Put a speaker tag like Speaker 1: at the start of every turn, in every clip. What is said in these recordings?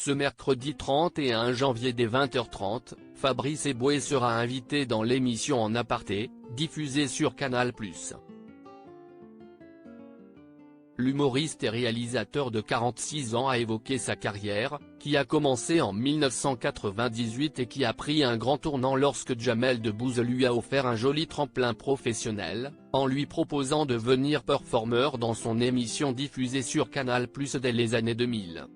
Speaker 1: Ce mercredi 31 janvier dès 20h30, Fabrice Eboué sera invité dans l'émission En Aparté, diffusée sur Canal+. L'humoriste et réalisateur de 46 ans a évoqué sa carrière, qui a commencé en 1998 et qui a pris un grand tournant lorsque Jamel Debbouze lui a offert un joli tremplin professionnel, en lui proposant de devenir performeur dans son émission diffusée sur Canal+ dès les années 2000.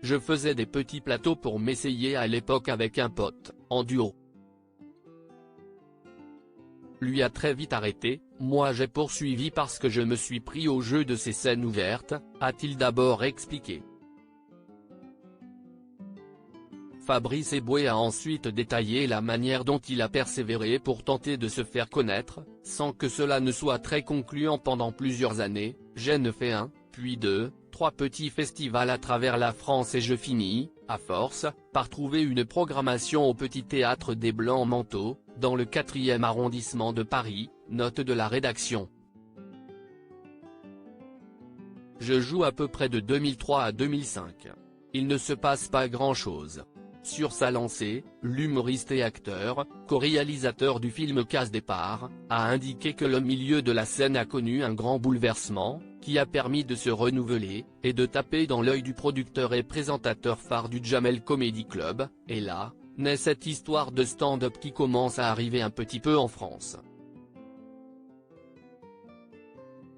Speaker 1: Je faisais des petits plateaux pour m'essayer à l'époque avec un pote, en duo. Lui a très vite arrêté, moi j'ai poursuivi parce que je me suis pris au jeu de ces scènes ouvertes, a-t-il d'abord expliqué. Fabrice Eboué a ensuite détaillé la manière dont il a persévéré pour tenter de se faire connaître, sans que cela ne soit très concluant pendant plusieurs années. J'ai fait 1, puis 2, 3 petits festivals à travers la France et je finis, à force, par trouver une programmation au Petit Théâtre des Blancs-Manteaux, dans le 4e arrondissement de Paris, note de la rédaction. Je joue à peu près de 2003 à 2005. Il ne se passe pas grand-chose. Sur sa lancée, l'humoriste et acteur, co-réalisateur du film Casse Départ, a indiqué que le milieu de la scène a connu un grand bouleversement, qui a permis de se renouveler, et de taper dans l'œil du producteur et présentateur phare du Jamel Comedy Club, et là, naît cette histoire de stand-up qui commence à arriver un petit peu en France.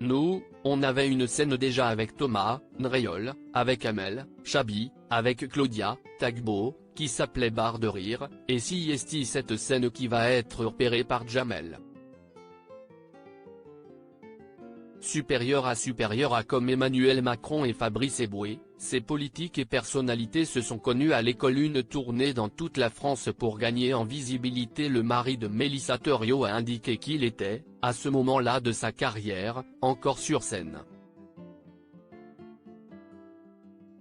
Speaker 1: Nous, on avait une scène déjà avec Thomas, Nréol, avec Amel, Chabi, avec Claudia, Tagbo, qui s'appelait Barre de Rire, et si est cette scène qui va être repérée par Jamel. Supérieur à comme Emmanuel Macron et Fabrice Eboué, ces politiques et personnalités se sont connus à l'école. Une tournée dans toute la France pour gagner en visibilité. Le mari de Mélissa Theriot a indiqué qu'il était, à ce moment-là de sa carrière, encore sur scène.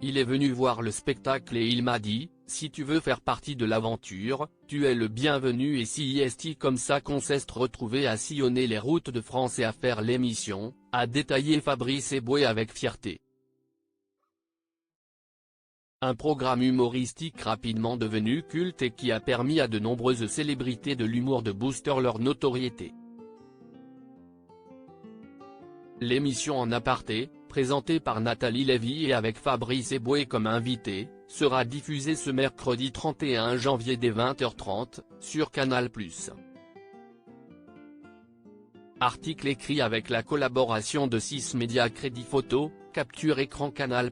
Speaker 1: Il est venu voir le spectacle et il m'a dit, si tu veux faire partie de l'aventure, tu es le bienvenu et si est comme ça qu'on s'est retrouvé à sillonner les routes de France et à faire l'émission, a détaillé Fabrice Eboué avec fierté. Un programme humoristique rapidement devenu culte et qui a permis à de nombreuses célébrités de l'humour de booster leur notoriété. L'émission En Aparté, présentée par Nathalie Lévy et avec Fabrice Eboué comme invité, sera diffusée ce mercredi 31 janvier dès 20h30, sur Canal+. Article écrit avec la collaboration de 6 médias Crédit Photo, Capture Écran Canal+.